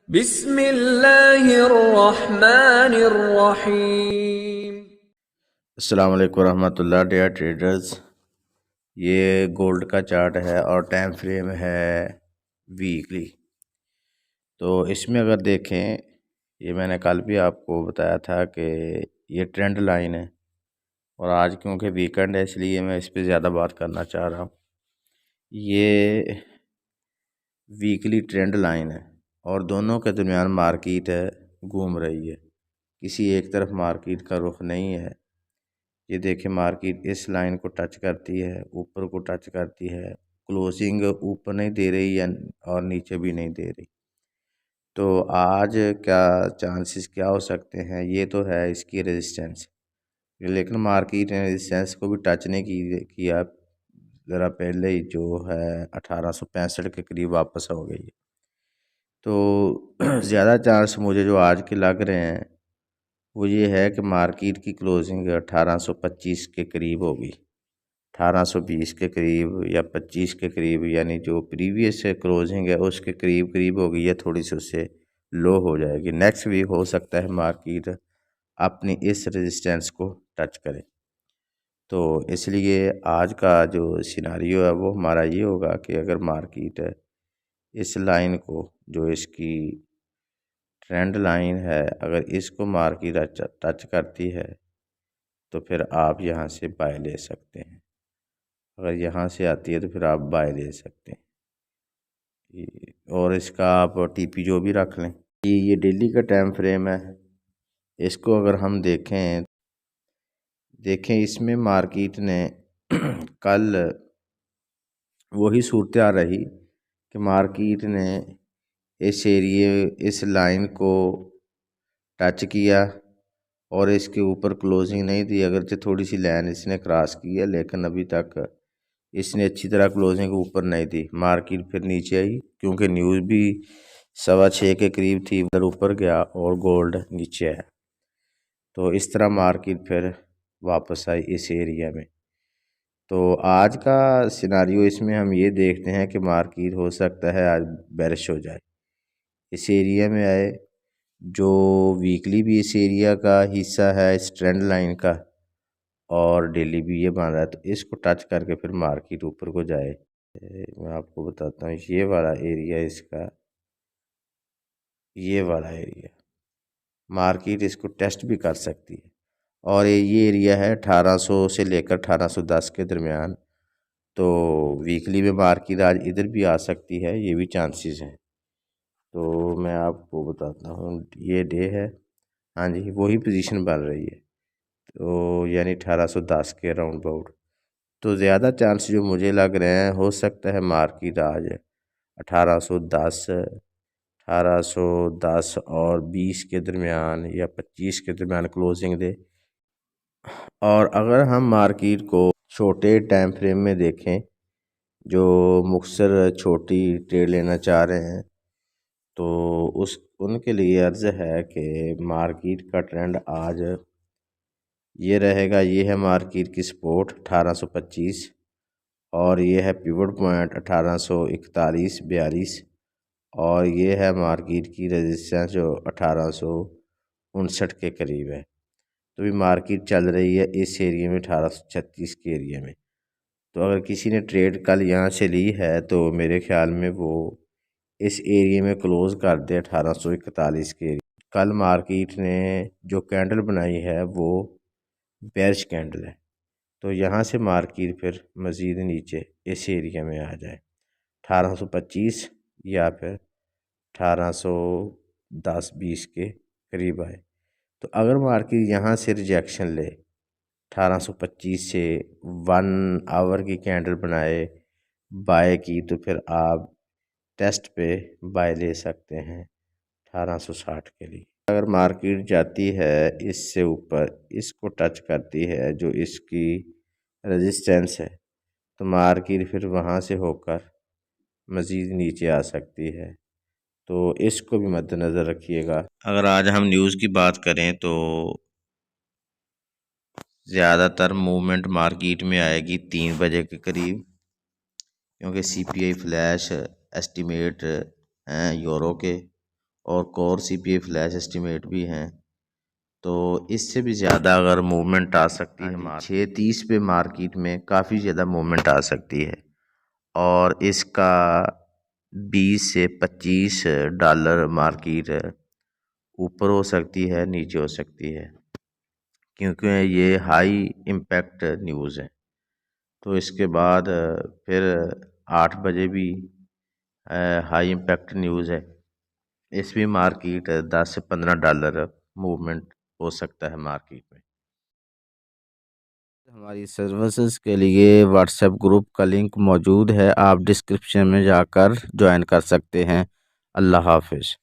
बिस्मिल्लाहिर्रहमानिर्रहीम। अस्सलाम वालेकुम रहमतुल्लाह डियर ट्रेडर्स। ये गोल्ड का चार्ट है और टाइम फ्रेम है वीकली। तो इसमें अगर देखें, ये मैंने कल भी आपको बताया था कि ये ट्रेंड लाइन है और आज क्योंकि वीकेंड है इसलिए मैं इस पर ज़्यादा बात करना चाह रहा हूँ। ये वीकली ट्रेंड लाइन है और दोनों के दरमियान मार्केट है घूम रही है, किसी एक तरफ मार्केट का रुख नहीं है। ये देखिए मार्केट इस लाइन को टच करती है, ऊपर को टच करती है, क्लोजिंग ऊपर नहीं दे रही है और नीचे भी नहीं दे रही। तो आज क्या चांसेस क्या हो सकते हैं, ये तो है इसकी रेजिस्टेंस, लेकिन मार्केट ने रेजिस्टेंस को भी टच नहीं किया। ज़रा पहले ही जो है 1865 के करीब वापस हो गई है। तो ज़्यादा चांस मुझे जो आज के लग रहे हैं वो ये है कि मार्केट की क्लोजिंग 1825 के करीब होगी, 1820 के करीब या 25 के करीब, यानी जो प्रीवियस क्लोजिंग है उसके करीब करीब होगी या थोड़ी सी उससे लो हो जाएगी। नेक्स्ट वीक हो सकता है मार्केट अपनी इस रेजिस्टेंस को टच करे। तो इसलिए आज का जो सिनारियो है वो हमारा ये होगा कि अगर मार्केट इस लाइन को, जो इसकी ट्रेंड लाइन है, अगर इसको मार्केट टच करती है तो फिर आप यहाँ से बाय ले सकते हैं। अगर यहाँ से आती है तो फिर आप बाय ले सकते हैं। और इसका आप टीपी जो भी रख लें। ये डेली का टाइम फ्रेम है। इसको अगर हम देखें इसमें मार्केट ने कल वही सूरत आ रही कि मार्केट ने इस लाइन को टच किया और इसके ऊपर क्लोजिंग नहीं दी। अगरचे थोड़ी सी लाइन इसने क्रॉस की है लेकिन अभी तक इसने अच्छी तरह क्लोजिंग ऊपर नहीं दी। मार्केट फिर नीचे आई क्योंकि न्यूज़ भी 6:15 के करीब थी, उधर ऊपर गया और गोल्ड नीचे आया। तो इस तरह मार्केट फिर वापस आई इस एरिया में। तो आज का सिनारियो इसमें हम ये देखते हैं कि मार्केट हो सकता है आज बेरिश हो जाए, इस एरिया में आए जो वीकली भी इस एरिया का हिस्सा है इस ट्रेंड लाइन का, और डेली भी ये बन रहा है। तो इसको टच करके फिर मार्केट ऊपर को जाए। मैं आपको बताता हूँ ये वाला एरिया, इसका ये वाला एरिया मार्केट इसको टेस्ट भी कर सकती है और ये एरिया है 1800 से लेकर 1810 के दरमियान। तो वीकली में मार्केट आज इधर भी आ सकती है, ये भी चांसेस हैं। तो मैं आपको बताता हूँ ये डे है, हाँ जी वही पोजीशन बन रही है, तो यानी 1810 के अराउंड अबाउट। तो ज़्यादा चांस जो मुझे लग रहे हैं, हो सकता है मार्केट आज 1810 और 20 के दरमियान या 25 के दरमियान क्लोजिंग दे। और अगर हम मार्केट को छोटे टाइम फ्रेम में देखें, जो मुख्तसर छोटी ट्रेड लेना चाह रहे हैं, तो उनके लिए अर्ज़ है कि मार्केट का ट्रेंड आज ये रहेगा। ये है मार्केट की सपोर्ट 1825 और ये है पिवट पॉइंट 1841-42 और ये है मार्केट की रेजिस्टेंस जो 1859 के करीब है। तो भी मार्केट चल रही है इस एरिया में 1836 के एरिया में। तो अगर किसी ने ट्रेड कल यहाँ से ली है तो मेरे ख्याल में वो इस एरिया में क्लोज़ कर दे 1841 के एरिया। कल मार्केट ने जो कैंडल बनाई है वो बेरिश कैंडल है, तो यहाँ से मार्केट फिर मज़ीद नीचे इस एरिया में आ जाए 1825 या फिर 1810-20 के करीब आए। तो अगर मार्केट यहाँ से रिजेक्शन ले 1825 से 1 आवर की कैंडल बनाए बाय की, तो फिर आप टेस्ट पे बाय ले सकते हैं 1860 के लिए। अगर मार्केट जाती है इससे ऊपर, इसको टच करती है जो इसकी रेजिस्टेंस है, तो मार्केट फिर वहाँ से होकर मज़ीद नीचे आ सकती है। तो इसको भी मद्देनज़र रखिएगा। अगर आज हम न्यूज़ की बात करें तो ज़्यादातर मूवमेंट मार्केट में आएगी 3 बजे के करीब, क्योंकि CPI फ्लैश एस्टीमेट हैं यूरो के और कोर सीपीयू फ्लैश एस्टिमेट भी हैं। तो इससे भी ज़्यादा अगर मूवमेंट आ सकती है 6:30 पे मार्केट में काफ़ी ज़्यादा मूवमेंट आ सकती है और इसका 20 से 25 डॉलर मार्केट ऊपर हो सकती है, नीचे हो सकती है, क्योंकि ये हाई इम्पैक्ट न्यूज़ है। तो इसके बाद फिर 8 बजे भी हाई इम्पैक्ट न्यूज़ है। इस भी मार्केट 10 से 15 डॉलर मूवमेंट हो सकता है मार्केट में। हमारी सर्विसेज के लिए व्हाट्सएप ग्रुप का लिंक मौजूद है, आप डिस्क्रिप्शन में जाकर ज्वाइन कर सकते हैं। अल्लाह हाफिज़।